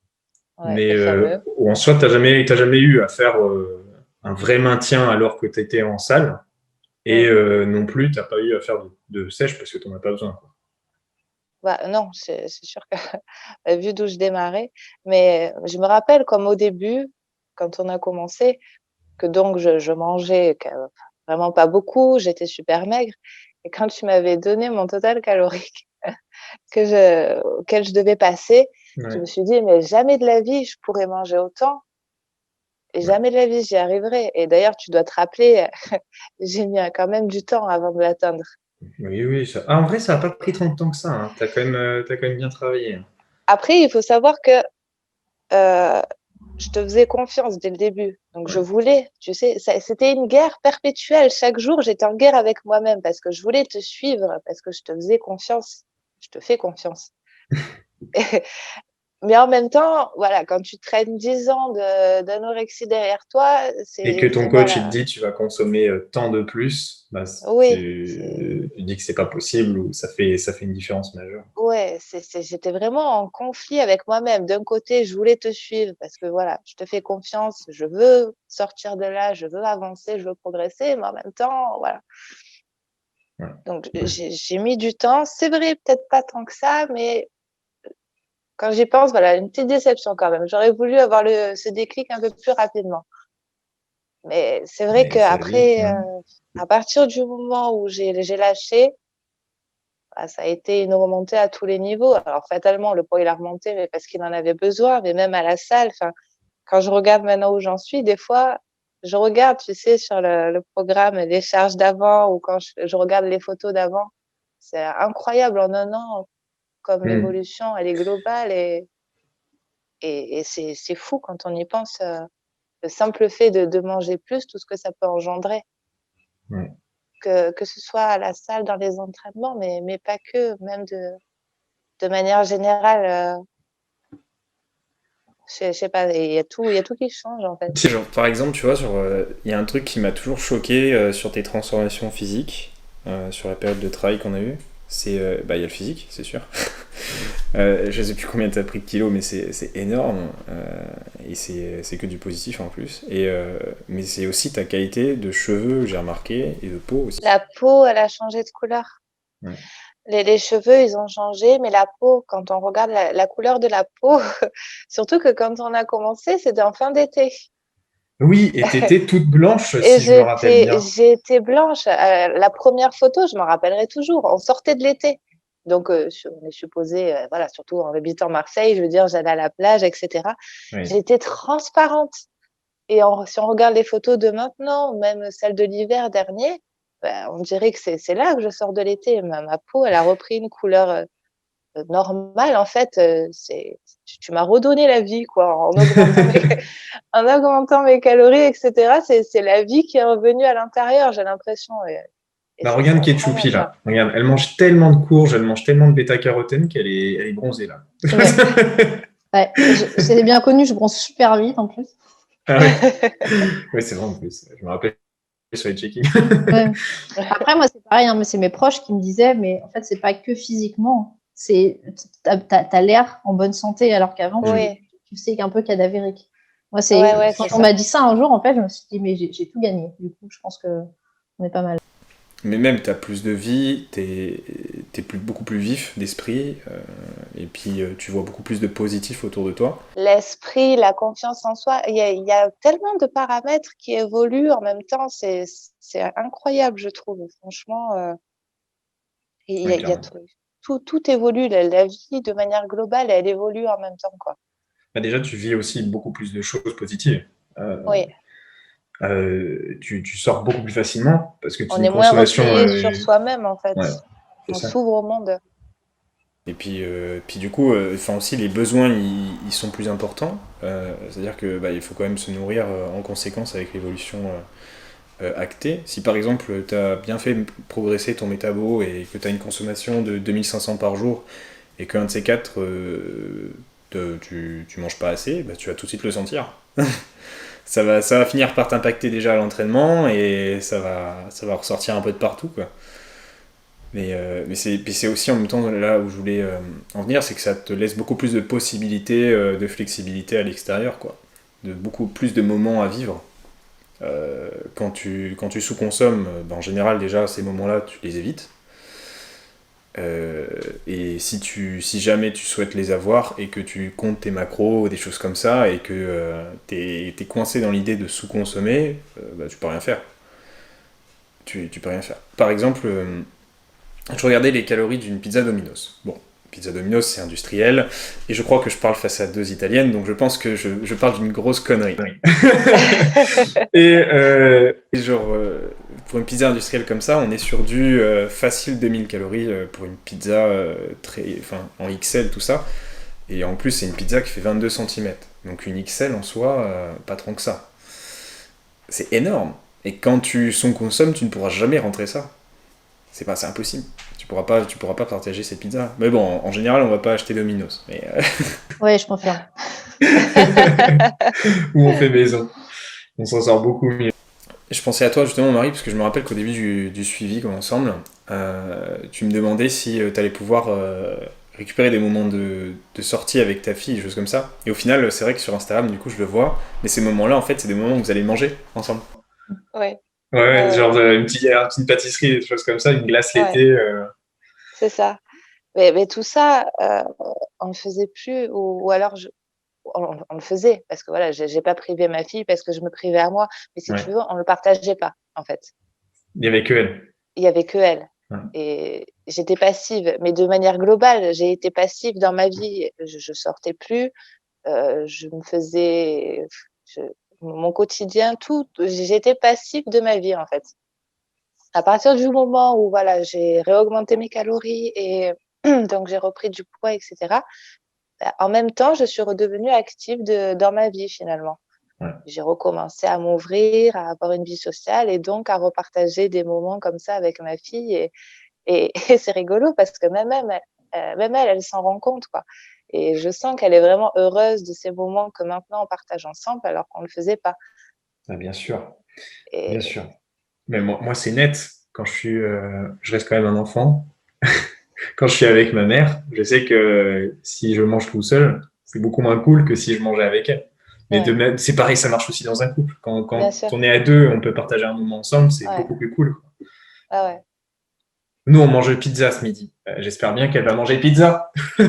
Ouais, Mais les fameux. en soi, t'as jamais eu à faire un vrai maintien alors que tu étais en salle. Et non plus, tu n'as pas eu à faire de sèche parce que tu n'en as pas besoin, quoi. Bah, non, c'est sûr que vu d'où je démarrais, mais je me rappelle comme au début, quand on a commencé, que donc je mangeais vraiment pas beaucoup, j'étais super maigre. Et quand tu m'avais donné mon total calorique auquel je devais passer, je me Ouais. suis dit, mais jamais de la vie je pourrais manger autant, et Ouais. jamais de la vie j'y arriverai. Et d'ailleurs, tu dois te rappeler, j'ai mis quand même du temps avant de l'atteindre. Oui, oui. Ah, en vrai, ça n'a pas pris tant de temps que ça, hein. Tu as t'as quand même bien travaillé, hein. Après, il faut savoir que euh, je te faisais confiance dès le début. Donc, je Ouais. voulais, tu sais, c'était une guerre perpétuelle. Chaque jour, j'étais en guerre avec moi-même parce que je voulais te suivre, parce que je te faisais confiance. Je te fais confiance. Mais en même temps, voilà, quand tu traînes 10 ans d'anorexie derrière toi, Et que ton coach, il te voilà. dit tu vas consommer tant de plus, bah, Oui, tu dis que c'est pas possible ou ça fait une différence majeure. ouais, j'étais vraiment en conflit avec moi-même. D'un côté, je voulais te suivre parce que voilà, je te fais confiance, je veux sortir de là, je veux avancer, je veux progresser, mais en même temps, voilà. Ouais. Donc, j'ai mis du temps. C'est vrai, peut-être pas tant que ça, mais quand j'y pense, voilà, une petite déception quand même. J'aurais voulu avoir ce déclic un peu plus rapidement. Mais c'est vrai Mais c'est la vie. qu'après, Ouais. à partir du moment où j'ai lâché, bah, ça a été une remontée à tous les niveaux. Alors, fatalement, le poids, il a remonté, mais parce qu'il en avait besoin, mais même à la salle. Enfin, quand je regarde maintenant où j'en suis, des fois, je regarde, tu sais, sur le programme, les charges d'avant ou quand je regarde les photos d'avant. C'est incroyable en un an, comme Hmm. l'évolution, elle est globale et c'est fou quand on y pense, le simple fait de manger plus, tout ce que ça peut engendrer. Ouais. Que ce soit à la salle, dans les entraînements, mais pas que, même de manière générale. Je sais pas, il y a tout qui change en fait. Tu sais, genre, par exemple, tu vois, il y a un truc qui m'a toujours choqué sur tes transformations physiques, sur la période de travail qu'on a eue. Bah, il y a le physique, c'est sûr. Je sais plus combien tu as pris de kilos, mais c'est énorme. Et c'est que du positif en plus. Mais c'est aussi ta qualité de cheveux, que j'ai remarqué, et de peau aussi. La peau, elle a changé de couleur. Ouais. Les cheveux, ils ont changé, mais la peau, quand on regarde la couleur de la peau, surtout que quand on a commencé, c'était en fin d'été. Oui, et t'étais toute blanche, Et si je me rappelle bien. j'ai été blanche. La première photo, je m'en rappellerai toujours. On sortait de l'été. Donc, on est supposé, voilà, surtout en habitant Marseille, je veux dire, j'allais à la plage, etc. Oui. J'étais transparente. Et si on regarde les photos de maintenant, même celles de l'hiver dernier, ben, on dirait que c'est là que je sors de l'été. Ma peau, elle a repris une couleur normale. En fait, tu m'as redonné la vie, quoi, en augmentant mes calories, etc. C'est la vie qui est revenue à l'intérieur, j'ai l'impression. Et Bah, c'est regarde Ketchoupi incroyable. là. Regarde, elle mange tellement de courges, elle mange tellement de bêta-carotène elle est bronzée là. Ouais. Ouais. C'est bien connu, je bronze super vite en plus. Ah ouais. Oui, c'est vrai en plus. Je me rappelle sur les check-ins. Ouais. Après, moi, c'est pareil, hein, mais c'est mes proches qui me disaient, mais en fait, c'est pas que physiquement. T'as l'air en bonne santé, alors qu'avant, Oui, tu sais qu'un peu cadavérique. Moi, ouais, quand c'est on ça. m'a dit ça un jour, en fait, je me suis dit, mais j'ai tout gagné. Du coup, je pense que on est pas mal. Mais même, t'as plus de vie, beaucoup plus vif d'esprit, et puis tu vois beaucoup plus de positif autour de toi. L'esprit, la confiance en soi, il y a tellement de paramètres qui évoluent en même temps, c'est incroyable, je trouve. Franchement, Oui, il y a clairement. tout évolue. La vie, de manière globale, elle évolue en même temps, quoi. Bah, déjà, tu vis aussi beaucoup plus de choses positives. Euh, Oui, tu sors beaucoup plus facilement parce que tu as on une est moins consommation. replié sur soi-même, en fait. Ouais, c'est On ça. s'ouvre au monde. Et puis du coup, enfin aussi les besoins ils sont plus importants. C'est-à-dire que bah, il faut quand même se nourrir en conséquence avec l'évolution actée. Si par exemple tu as bien fait progresser ton métabo et que tu as une consommation de 2500 par jour et qu'un de ces quatre tu manges pas assez, bah, tu vas tout de suite le sentir. Ça va finir par t'impacter déjà à l'entraînement et ça va ressortir un peu de partout, quoi. Mais c'est aussi en même temps là où je voulais en venir, c'est que ça te laisse beaucoup plus de possibilités de flexibilité à l'extérieur, quoi. De beaucoup plus de moments à vivre. Quand tu sous-consommes, en général, déjà, ces moments-là, tu les évites. Et si jamais tu souhaites les avoir et que tu comptes tes macros ou des choses comme ça et que t'es coincé dans l'idée de sous-consommer, tu peux rien faire. Tu peux rien faire. Par exemple, je regardais les calories d'une pizza Domino's. Bon, pizza Domino's, c'est industriel, et je crois que je parle face à deux italiennes, donc je pense que je parle d'une grosse connerie. Et genre, pour une pizza industrielle comme ça, on est sur du facile 2000 calories pour une pizza en XL, tout ça. Et en plus, c'est une pizza qui fait 22 cm. Donc une XL en soi, pas tant que ça. C'est énorme. Et quand tu consommes, tu ne pourras jamais rentrer ça. C'est impossible. Tu pourras pas partager cette pizza. Mais bon, en général, on va pas acheter Domino's. Mais Oui, je confirme. Ou on fait maison. On s'en sort beaucoup mieux. je pensais à toi justement, Marie, parce que je me rappelle qu'au début du suivi ensemble, tu me demandais si tu allais pouvoir récupérer des moments de sortie avec ta fille, des choses comme ça. Et au final, c'est vrai que sur Instagram, du coup, je le vois. Mais ces moments-là, en fait, c'est des moments où vous allez manger ensemble. Ouais, Ouais, genre une petite pâtisserie, des choses comme ça, une glace ouais, l'été. c'est ça. Mais tout ça, on ne le faisait plus, ou alors on le faisait parce que voilà, j'ai pas privé ma fille parce que je me privais à moi. Mais si tu Ouais. veux, on le partageait pas en fait. Il n'y avait que elle. Il y avait que elle. Ouais. Et j'étais passive, mais de manière globale, j'ai été passive dans ma vie. Je sortais plus, je me faisais, je- mon quotidien, tout. J'étais passive de ma vie en fait. À partir du moment où voilà, j'ai réaugmenté mes calories et donc j'ai repris du poids, etc. En même temps, je suis redevenue active dans ma vie finalement. Ouais. J'ai recommencé à m'ouvrir, à avoir une vie sociale et donc à repartager des moments comme ça avec ma fille. Et c'est rigolo parce que même elle s'en rend compte, quoi. Et je sens qu'elle est vraiment heureuse de ces moments que maintenant on partage ensemble alors qu'on ne le faisait pas. Ah, bien sûr, bien Et sûr. Mais moi c'est net. Quand je reste quand même un enfant. Quand je suis avec ma mère, je sais que si je mange tout seul, c'est beaucoup moins cool que si je mangeais avec elle. Mais de ouais, même, c'est pareil, ça marche aussi dans un couple. bien Quand sûr. on est à deux, on peut partager un moment ensemble, c'est Ouais, beaucoup plus cool. ah ouais. Nous, on mange pizza ce midi. J'espère bien qu'elle va manger pizza. Ah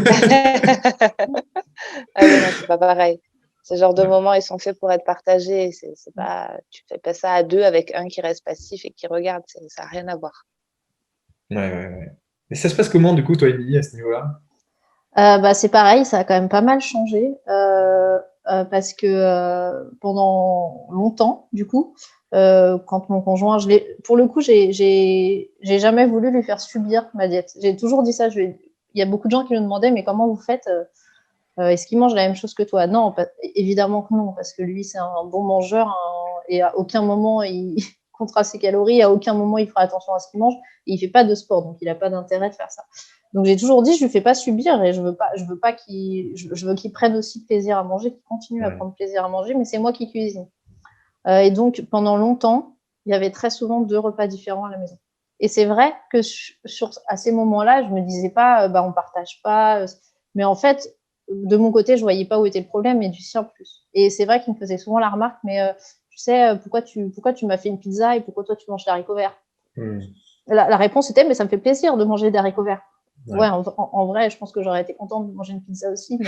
oui, non, c'est pas pareil. Ce genre de moments, ils sont faits pour être partagés. C'est pas, tu fais pas ça à deux avec un qui reste passif et qui regarde. Ça n'a rien à voir. Ouais, ouais, ouais. Et ça se passe comment, du coup, toi, Émilie, à ce niveau-là? C'est pareil, ça a quand même pas mal changé parce que pendant longtemps, du coup, quand mon conjoint, pour le coup, j'ai jamais voulu lui faire subir ma diète. J'ai toujours dit ça. Il y a beaucoup de gens qui me demandaient, mais comment vous faites est-ce qu'il mange la même chose que toi? Non, évidemment que non, parce que lui, c'est un bon mangeur et à aucun moment il comptera ses calories, à aucun moment il fera attention à ce qu'il mange. Et il fait pas de sport, donc il n'a pas d'intérêt de faire ça. Donc j'ai toujours dit, je lui fais pas subir et je veux pas je veux qu'il prenne aussi plaisir à manger, qu'il continue à Ouais. prendre plaisir à manger, mais c'est moi qui cuisine. Et donc pendant longtemps, il y avait très souvent 2 repas différents à la maison. Et c'est vrai que à ces moments-là, je me disais pas, on partage pas. Mais en fait, de mon côté, je voyais pas où était le problème, mais du sien plus. Et c'est vrai qu'il me faisait souvent la remarque, mais tu sais, pourquoi tu m'as fait une pizza et pourquoi toi tu manges des haricots verts? La réponse était, mais ça me fait plaisir de manger des haricots verts. Ouais, Ouais. en vrai, je pense que j'aurais été contente de manger une pizza aussi,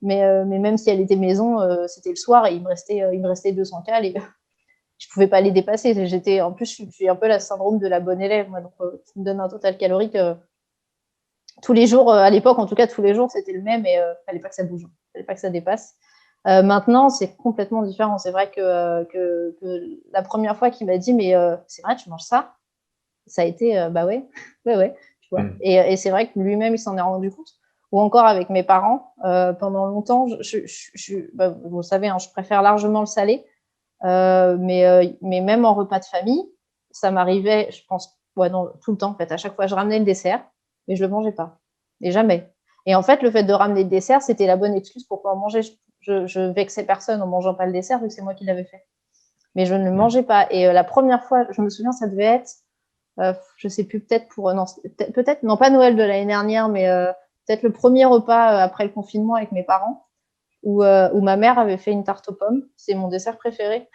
mais même si elle était maison, c'était le soir et il me restait 200 cales et je pouvais pas les dépasser. En plus, je suis un peu la syndrome de la bonne élève, moi, donc qui me donne un total calorique tous les jours. À l'époque, en tout cas, tous les jours, c'était le même et fallait pas que ça bouge, fallait pas que ça dépasse. Maintenant, c'est complètement différent. C'est vrai que la première fois qu'il m'a dit, mais c'est vrai, tu manges ça? Ça a été, bah ouais, ouais, ouais, tu vois. Et c'est vrai que lui-même, il s'en est rendu compte. Ou encore avec mes parents, pendant longtemps, vous le savez, hein, je préfère largement le salé. Mais même en repas de famille, ça m'arrivait, je pense, ouais, non, tout le temps, en fait. À chaque fois, je ramenais le dessert, mais je le mangeais pas. Et jamais. Et en fait, le fait de ramener le dessert, c'était la bonne excuse pour pas en manger. Je vexais personne en mangeant pas le dessert, vu que c'est moi qui l'avais fait. Mais je ne le mangeais pas. Et la première fois, je me souviens, ça devait être, je sais plus, peut-être peut-être, non, pas Noël de l'année dernière, mais peut-être le premier repas après le confinement avec mes parents, où ma mère avait fait une tarte aux pommes. C'est mon dessert préféré.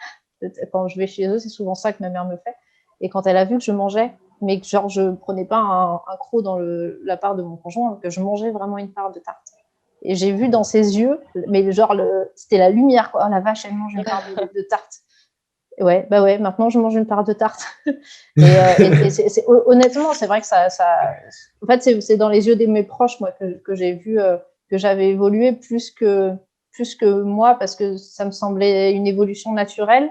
Quand je vais chez eux, c'est souvent ça que ma mère me fait. Et quand elle a vu que je mangeais, mais que genre je prenais pas un croc dans la part de mon conjoint, que je mangeais vraiment une part de tarte. Et j'ai vu dans ses yeux, mais genre c'était la lumière, quoi. Oh la vache, elle mange une part de tarte. Ouais, bah ouais, maintenant je mange une part de tarte. Honnêtement, c'est vrai que en fait, c'est dans les yeux de mes proches, moi, que j'ai vu que j'avais évolué plus que moi, parce que ça me semblait une évolution naturelle.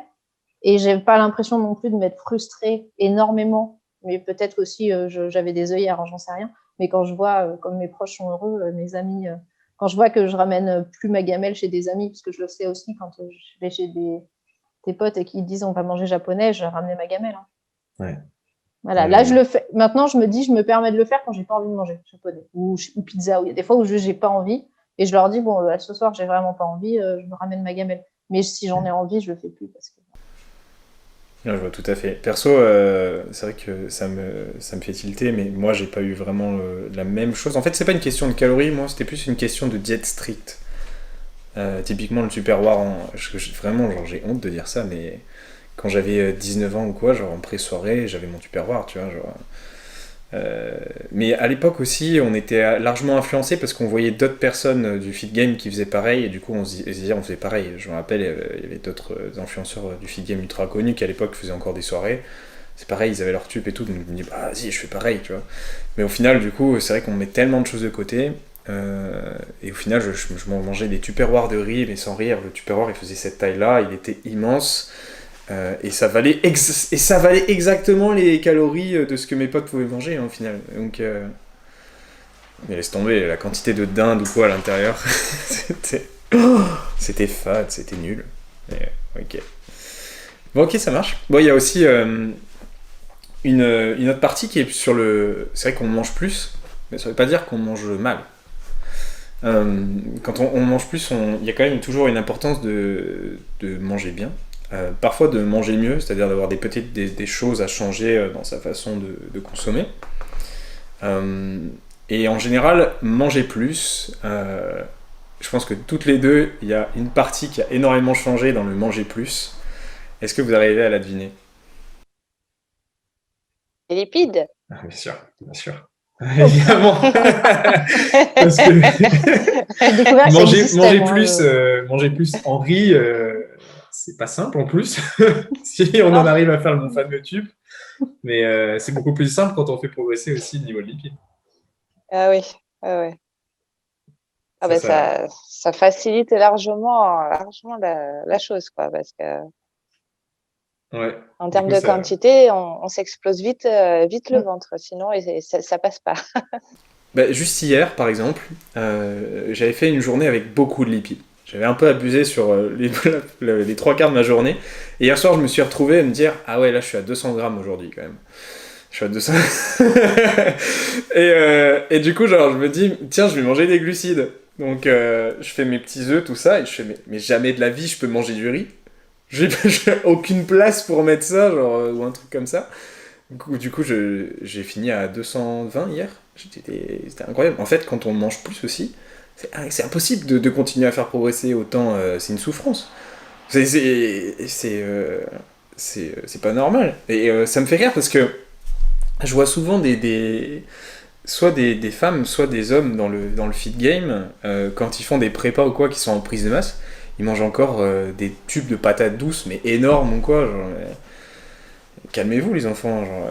Et j'ai pas l'impression non plus de m'être frustrée énormément. Mais peut-être aussi, j'avais des œillères, hein, j'en sais rien. Mais quand je vois comme mes proches sont heureux, mes amis, quand je vois que je ramène plus ma gamelle chez des amis, parce que je le sais aussi quand je vais chez des potes et qu'ils disent on va manger japonais, je ramenais ma gamelle. Hein. Ouais. Voilà, là je le fais. Maintenant, je me dis, je me permets de le faire quand j'ai pas envie de manger japonais ou pizza. Il y a des fois où j'ai pas envie et je leur dis bon, ce soir j'ai vraiment pas envie, je me ramène ma gamelle. Mais si j'en ai envie, je le fais plus parce que. Non, je vois tout à fait. Perso, c'est vrai que ça me fait tilter, mais moi, j'ai pas eu vraiment la même chose. En fait, c'est pas une question de calories, moi, c'était plus une question de diète stricte. Typiquement, le Tupperware, vraiment, genre, j'ai honte de dire ça, mais quand j'avais 19 ans ou quoi, genre en pré-soirée, j'avais mon Tupperware, tu vois, genre. Mais à l'époque aussi, on était largement influencé parce qu'on voyait d'autres personnes du feed game qui faisaient pareil, et du coup on se disait on faisait pareil. Je me rappelle, il y avait d'autres influenceurs du feed game ultra connus qui à l'époque faisaient encore des soirées. C'est pareil, ils avaient leur tube et tout, donc je me dis bah vas-y, je fais pareil, tu vois. Mais au final, du coup, c'est vrai qu'on met tellement de choses de côté, et au final, je mangeais des Tupperware de riz, mais sans rire, le Tupperware il faisait cette taille-là, il était immense. Et ça valait exactement les calories de ce que mes potes pouvaient manger, hein, au final. Donc, mais laisse tomber, la quantité de dinde ou quoi à l'intérieur, c'était fade, c'était nul. Mais, ok. Bon, ok, ça marche. Bon, il y a aussi une autre partie qui est sur le. C'est vrai qu'on mange plus, mais ça veut pas dire qu'on mange mal. Quand on mange plus, il y a quand même toujours une importance de manger bien. Parfois de manger mieux, c'est-à-dire d'avoir des choses à changer dans sa façon de consommer. Et en général, manger plus, je pense que toutes les deux, il y a une partie qui a énormément changé dans le manger plus. Est-ce que vous arrivez à la deviner ? Les lipides. Ah, bien sûr, bien sûr. Évidemment. Parce que J'ai découvert que ça existait, manger plus en riz, c'est pas simple en plus. Si on en arrive à faire le fameux tube. Mais c'est beaucoup plus simple quand on fait progresser aussi le niveau de lipides. Ah oui, ah ouais. Ah ben ça facilite largement la chose, quoi, parce que ouais. en termes de quantité, on s'explose vite le ventre, sinon ça passe pas. Bah, juste hier, par exemple, j'avais fait une journée avec beaucoup de lipides. J'avais un peu abusé sur les 3 quarts de ma journée. Et hier soir, je me suis retrouvé à me dire ah ouais, là, je suis à 200 grammes aujourd'hui quand même. Je suis à 200. Et du coup, genre, je me dis tiens, je vais manger des glucides. Donc, je fais mes petits œufs, tout ça, et je fais mais jamais de la vie, je peux manger du riz. J'ai aucune place pour mettre ça, genre, ou un truc comme ça. Du coup, j'ai fini à 220 hier. C'était incroyable. En fait, quand on mange plus aussi, c'est impossible de continuer à faire progresser autant. C'est une souffrance. C'est pas normal. Et ça me fait rire parce que je vois souvent soit des femmes, soit des hommes dans le feed game, quand ils font des prépas ou quoi, qui sont en prise de masse, ils mangent encore des tubes de patates douces, mais énormes ou quoi. Genre, calmez-vous les enfants, genre,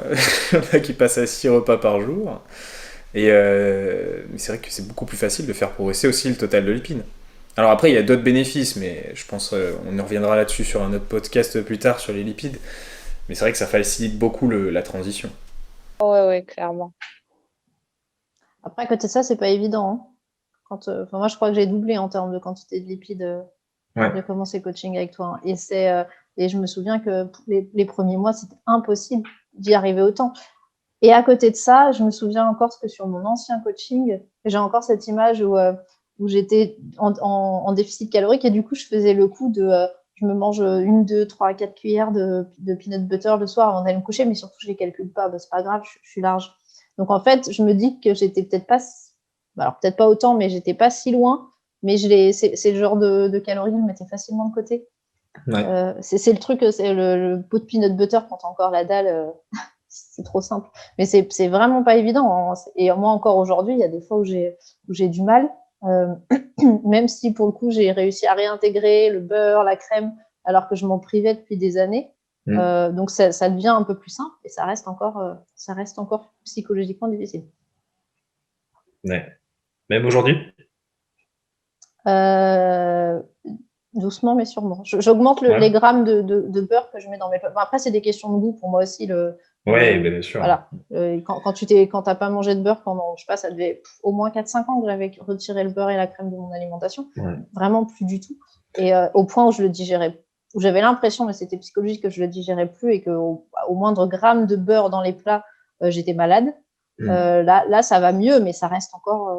il y en a qui passent à 6 repas par jour. Et mais c'est vrai que c'est beaucoup plus facile de faire progresser aussi le total de lipides. Alors après, il y a d'autres bénéfices, mais je pense on y reviendra là-dessus sur un autre podcast plus tard sur les lipides. Mais c'est vrai que ça facilite beaucoup la transition. Ouais, clairement. Après, à côté de ça, c'est pas évident. Hein. Moi, je crois que j'ai doublé en termes de quantité de lipides quand j'ai commencé le coaching avec toi. Hein. Et je me souviens que les premiers mois, c'était impossible d'y arriver autant. Et à côté de ça, je me souviens encore que sur mon ancien coaching, j'ai encore cette image où j'étais en déficit calorique et du coup, je faisais le coup de je me mange 1, 2, 3, 4 cuillères de peanut butter le soir avant d'aller me coucher, mais surtout, je les calcule pas. C'est pas grave, je suis large. Donc, en fait, je me dis que j'étais peut-être pas, alors peut-être pas autant, mais j'étais pas si loin. Mais c'est le genre de calories que je mettais facilement de côté. Ouais. C'est le truc, c'est le pot de peanut butter quand t'as encore la dalle, c'est trop simple. Mais c'est vraiment pas évident, hein. Et moi encore aujourd'hui, il y a des fois où j'ai du mal, même si pour le coup j'ai réussi à réintégrer le beurre, la crème, alors que je m'en privais depuis des années. Donc ça devient un peu plus simple et ça reste encore psychologiquement difficile. Ouais. Même aujourd'hui? Doucement mais sûrement. J'augmente Ouais. les grammes de beurre que je mets dans mes plats. Bon, après, c'est des questions de goût pour moi aussi. Ouais, bien sûr. Voilà. Quand t'as pas mangé de beurre pendant, je sais pas, ça devait au moins 4-5 ans que j'avais retiré le beurre et la crème de mon alimentation. Ouais. Vraiment plus du tout. Et au point où je le digérais, où j'avais l'impression, mais c'était psychologique, que je le digérais plus et qu'au moindre gramme de beurre dans les plats, j'étais malade. Là, ça va mieux, mais ça reste encore.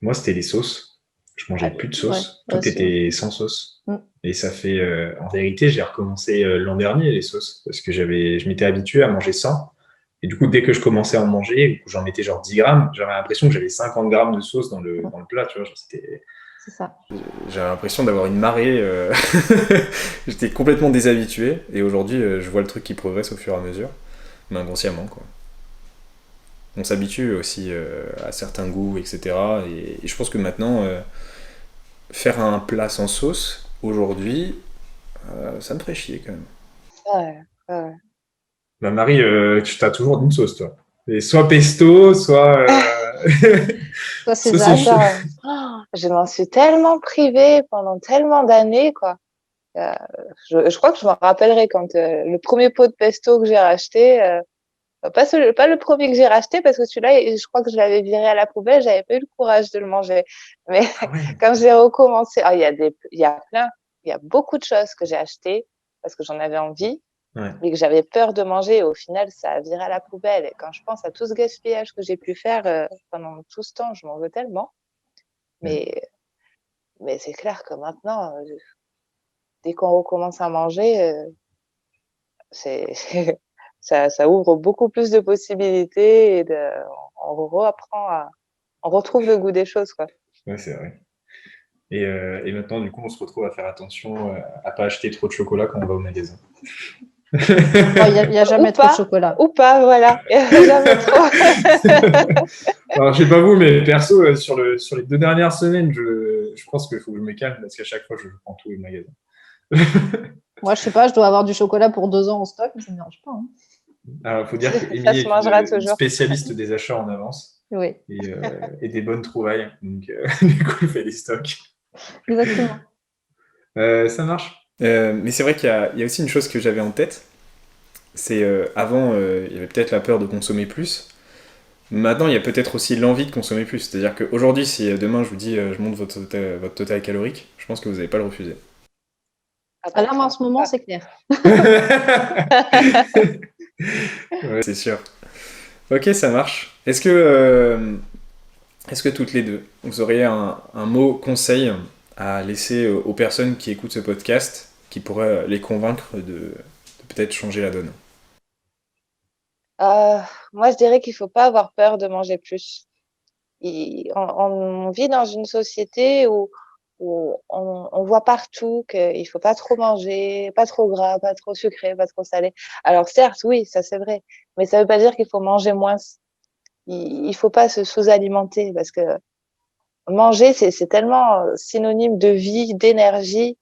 Moi, c'était les sauces. Je mangeais plus de sauce. Ouais, Tout aussi, était sans sauce. Et ça fait, en vérité, j'ai recommencé l'an dernier les sauces parce que je m'étais habitué à manger sans. Et du coup, dès que je commençais à en manger, j'en mettais genre 10 grammes, j'avais l'impression que j'avais 50 grammes de sauce dans le plat, tu vois. Genre, c'est ça. J'avais l'impression d'avoir une marée. J'étais complètement déshabitué. Et aujourd'hui, je vois le truc qui progresse au fur et à mesure. Mais inconsciemment, quoi. On s'habitue aussi à certains goûts, etc. Et je pense que maintenant, faire un plat sans sauce, aujourd'hui, ça me ferait chier quand même. Ouais. Ma Marie, tu as toujours d'une sauce, toi. Et soit pesto, soit. Toi, César. Je m'en suis tellement privée pendant tellement d'années, quoi. Je crois que je me rappellerai quand le premier pot de pesto que j'ai racheté, pas le premier que j'ai racheté parce que celui-là, je crois que je l'avais viré à la poubelle, j'avais pas eu le courage de le manger. Mais quand j'ai recommencé, il y a beaucoup de choses que j'ai achetées parce que j'en avais envie, mais que j'avais peur de manger. Et au final, ça a viré à la poubelle. Et quand je pense à tout ce gaspillage que j'ai pu faire pendant tout ce temps, je m'en veux tellement. Mais c'est clair que maintenant, dès qu'on recommence à manger, ça ouvre beaucoup plus de possibilités et on retrouve le goût des choses, quoi. Ouais, c'est vrai. Et maintenant, du coup, on se retrouve à faire attention à pas acheter trop de chocolat quand on va au magasin. Il n'y a jamais trop de chocolat. Ou pas, voilà. Il n'y a jamais trop. Alors, je sais pas vous, mais perso, sur les 2 dernières semaines, je pense qu'il faut que je me calme parce qu'à chaque fois, je prends tout au magasin. Moi, je sais pas, je dois avoir du chocolat pour 2 ans en stock, mais ça ne me dérange pas. Alors, il faut dire qu'Émilie est une spécialiste des achats en avance. Oui. Et des bonnes trouvailles. Donc, du coup, elle fait des stocks. Exactement. Ça marche. Mais c'est vrai qu'il y a aussi une chose que j'avais en tête. C'est avant, il y avait peut-être la peur de consommer plus. Maintenant, il y a peut-être aussi l'envie de consommer plus. C'est-à-dire qu'aujourd'hui, si demain je vous dis je monte votre total calorique, je pense que vous n'allez pas le refuser. Là, moi, en ce moment, c'est clair. Ouais, c'est sûr. Ok, ça marche. Est-ce que toutes les deux, vous auriez un mot conseil à laisser aux personnes qui écoutent ce podcast qui pourrait les convaincre de peut-être changer la donne? Moi, je dirais qu'il ne faut pas avoir peur de manger plus. On vit dans une société où on voit partout qu'il ne faut pas trop manger, pas trop gras, pas trop sucré, pas trop salé. Alors certes, oui, ça c'est vrai, mais ça ne veut pas dire qu'il faut manger moins. Il ne faut pas se sous-alimenter parce que manger, c'est tellement synonyme de vie, d'énergie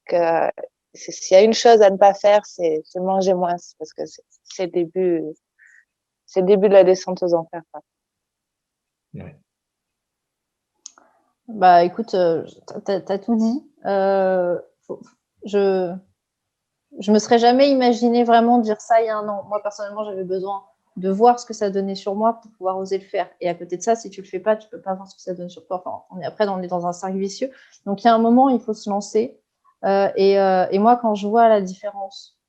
que s'il y a une chose à ne pas faire, c'est manger moins parce que c'est le début de la descente aux enfers, quoi. Ouais. Bah écoute, t'as tout dit. Je me serais jamais imaginé vraiment dire ça il y a un an. Moi personnellement, j'avais besoin de voir ce que ça donnait sur moi pour pouvoir oser le faire. Et à côté de ça, si tu le fais pas, tu peux pas voir ce que ça donne sur toi. Enfin, on est dans un cercle vicieux. Donc il y a un moment, il faut se lancer. Et moi, quand je vois la différence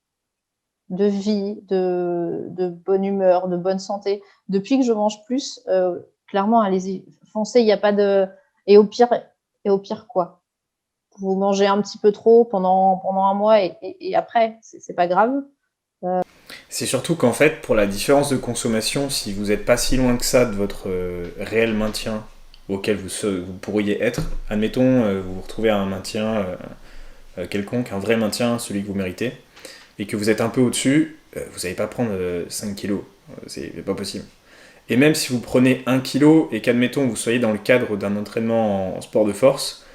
de vie, de bonne humeur, de bonne santé, depuis que je mange plus, clairement, allez-y, foncez. Il n'y a pas de. Et au pire quoi? Vous mangez un petit peu trop pendant un mois et après, c'est pas grave. C'est surtout qu'en fait, pour la différence de consommation, si vous n'êtes pas si loin que ça de votre réel maintien auquel vous pourriez être, admettons, vous vous retrouvez à un maintien quelconque, un vrai maintien, celui que vous méritez, et que vous êtes un peu au-dessus, vous n'allez pas prendre 5 kilos. C'est pas possible. Et même si vous prenez 1 kilo et qu'admettons vous soyez dans le cadre d'un entraînement en sport de force,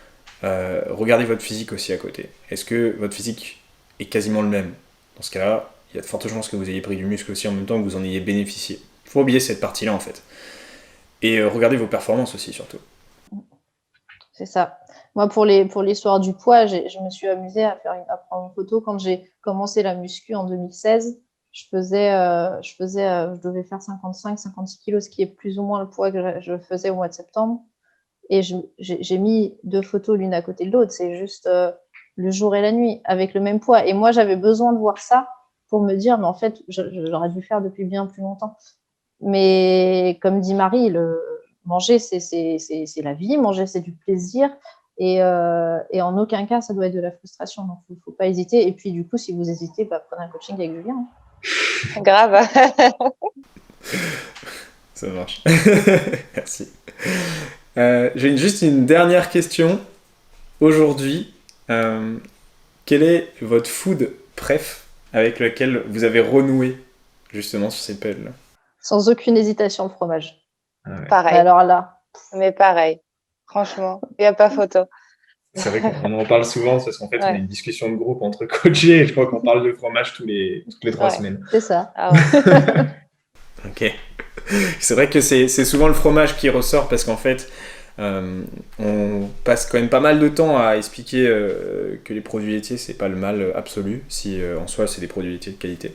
regardez votre physique aussi à côté. Est-ce que votre physique est quasiment le même? Dans ce cas-là, il y a de fortes chances que vous ayez pris du muscle aussi en même temps, que vous en ayez bénéficié. Il ne faut pas oublier cette partie-là en fait. Et regardez vos performances aussi surtout. C'est ça. Moi, pour l'histoire du poids, je me suis amusée à prendre une photo. Quand j'ai commencé la muscu en 2016, je devais faire 55-56 kilos, ce qui est plus ou moins le poids que je faisais au mois de septembre. Et j'ai mis 2 photos l'une à côté de l'autre. C'est juste le jour et la nuit, avec le même poids. Et moi, j'avais besoin de voir ça pour me dire, mais en fait, j'aurais dû faire depuis bien plus longtemps. Mais comme dit Marie, manger, c'est la vie. Manger, c'est du plaisir. Et en aucun cas, ça doit être de la frustration. Donc, il ne faut pas hésiter. Et puis, du coup, si vous hésitez, prenez un coaching avec Julien. Grave. Ça marche. Merci. J'ai juste une dernière question. Aujourd'hui, quel est votre food préf avec lequel vous avez renoué justement sur cette période-là? Sans aucune hésitation, le fromage. Ah ouais. Pareil. Alors là. Mais pareil. Franchement, il n'y a pas photo. C'est vrai qu'on en parle souvent parce qu'en fait, on a Ouais. une discussion de groupe entre coachés et je crois qu'on parle de fromage toutes les 3 Ouais. semaines. C'est ça. Ah ouais. Ok. C'est vrai que c'est souvent le fromage qui ressort parce qu'en fait, on passe quand même pas mal de temps à expliquer que les produits laitiers, c'est pas le mal absolu si en soi c'est des produits laitiers de qualité.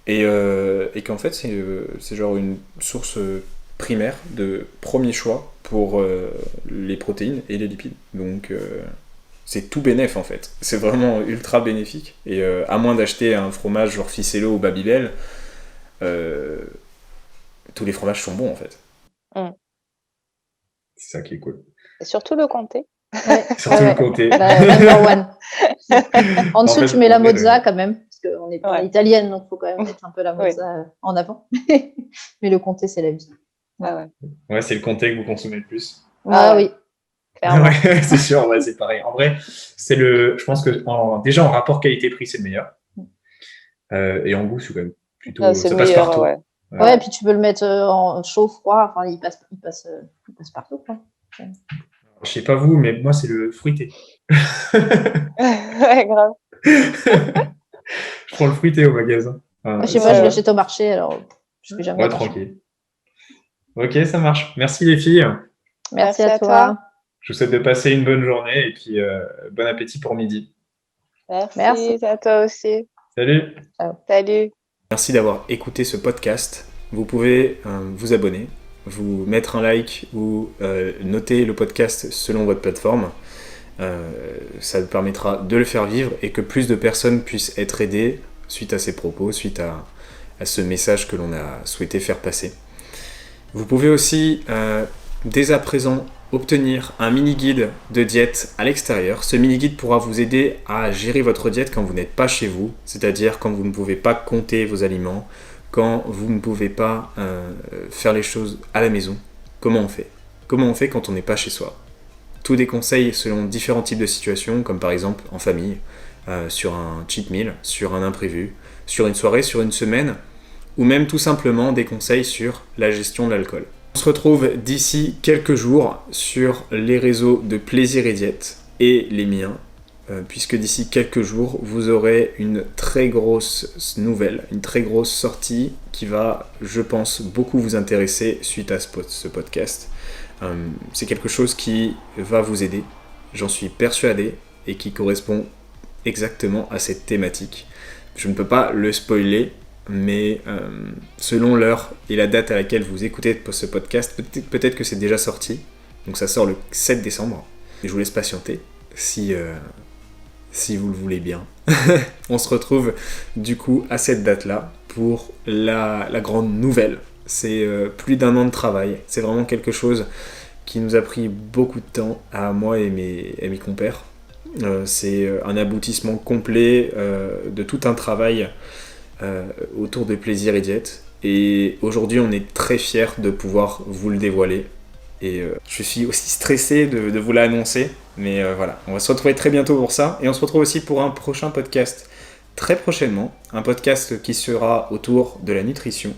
Et qu'en fait, c'est genre une source primaire de premier choix pour les protéines et les lipides. Donc, c'est tout bénef en fait. C'est vraiment ultra bénéfique. Et à moins d'acheter un fromage genre Ficello ou Babybel, tous les fromages sont bons en fait. C'est ça qui est cool. Et surtout le comté. Ouais. Surtout le comté. Number one. En dessous, En fait, tu mets la on est mozza quand même, parce qu'on est pas italienne, donc il faut quand même mettre un peu la mozza en avant. Mais le comté, c'est la vie. Ah ouais. Ouais, c'est le comté que vous consommez le plus. Ah oui. Clairement. Ouais, c'est sûr, ouais, c'est pareil. En vrai, je pense que déjà en rapport qualité-prix, c'est le meilleur. Et en goût, c'est quand même plutôt. Ah, c'est ça le passe meilleur, partout. ouais. Ouais, et puis tu peux le mettre en chaud, froid, enfin, il passe partout, quoi. Je sais pas vous, mais moi, c'est le fruité. Ouais, grave. Je prends le fruité au magasin. Chez moi, je l'achète au marché, alors je fais jamais Ouais, attention. tranquille. Ok, ça marche. Merci les filles. Merci à toi. Je vous souhaite de passer une bonne journée et puis bon appétit pour midi. Merci à toi aussi. Salut. Salut. Merci d'avoir écouté ce podcast. Vous pouvez vous abonner, vous mettre un like ou noter le podcast selon votre plateforme. Ça vous permettra de le faire vivre et que plus de personnes puissent être aidées suite à ces propos, suite à ce message que l'on a souhaité faire passer. Vous pouvez aussi dès à présent obtenir un mini-guide de diète à l'extérieur. Ce mini-guide pourra vous aider à gérer votre diète quand vous n'êtes pas chez vous, c'est-à-dire quand vous ne pouvez pas compter vos aliments, quand vous ne pouvez pas faire les choses à la maison. Comment on fait? Comment on fait quand on n'est pas chez soi? Tous des conseils selon différents types de situations, comme par exemple en famille, sur un cheat meal, sur un imprévu, sur une soirée, sur une semaine, ou même tout simplement des conseils sur la gestion de l'alcool. On se retrouve d'ici quelques jours sur les réseaux de Plaisir et Diète et les miens, puisque d'ici quelques jours, vous aurez une très grosse nouvelle, une très grosse sortie qui va, je pense, beaucoup vous intéresser suite à ce podcast. C'est quelque chose qui va vous aider, j'en suis persuadé, et qui correspond exactement à cette thématique. Je ne peux pas le spoiler, mais selon l'heure et la date à laquelle vous écoutez ce podcast, peut-être que c'est déjà sorti. Donc ça sort le 7 décembre. Et je vous laisse patienter si vous le voulez bien. On se retrouve du coup à cette date-là pour la grande nouvelle. C'est plus d'1 an de travail. C'est vraiment quelque chose qui nous a pris beaucoup de temps à moi et mes compères. C'est un aboutissement complet de tout un travail autour de Plaisir et Diète. Et aujourd'hui, on est très fiers de pouvoir vous le dévoiler. Et je suis aussi stressé de vous l'annoncer. Mais voilà, on va se retrouver très bientôt pour ça. Et on se retrouve aussi pour un prochain podcast très prochainement. Un podcast qui sera autour de la nutrition.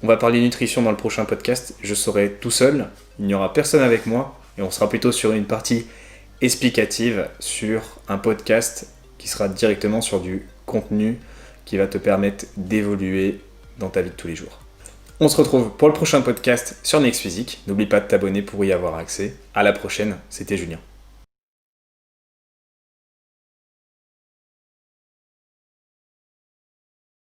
On va parler nutrition dans le prochain podcast. Je serai tout seul. Il n'y aura personne avec moi. Et on sera plutôt sur une partie explicative sur un podcast qui sera directement sur du contenu qui va te permettre d'évoluer dans ta vie de tous les jours. On se retrouve pour le prochain podcast sur Next Physique. N'oublie pas de t'abonner pour y avoir accès. À la prochaine, c'était Julien.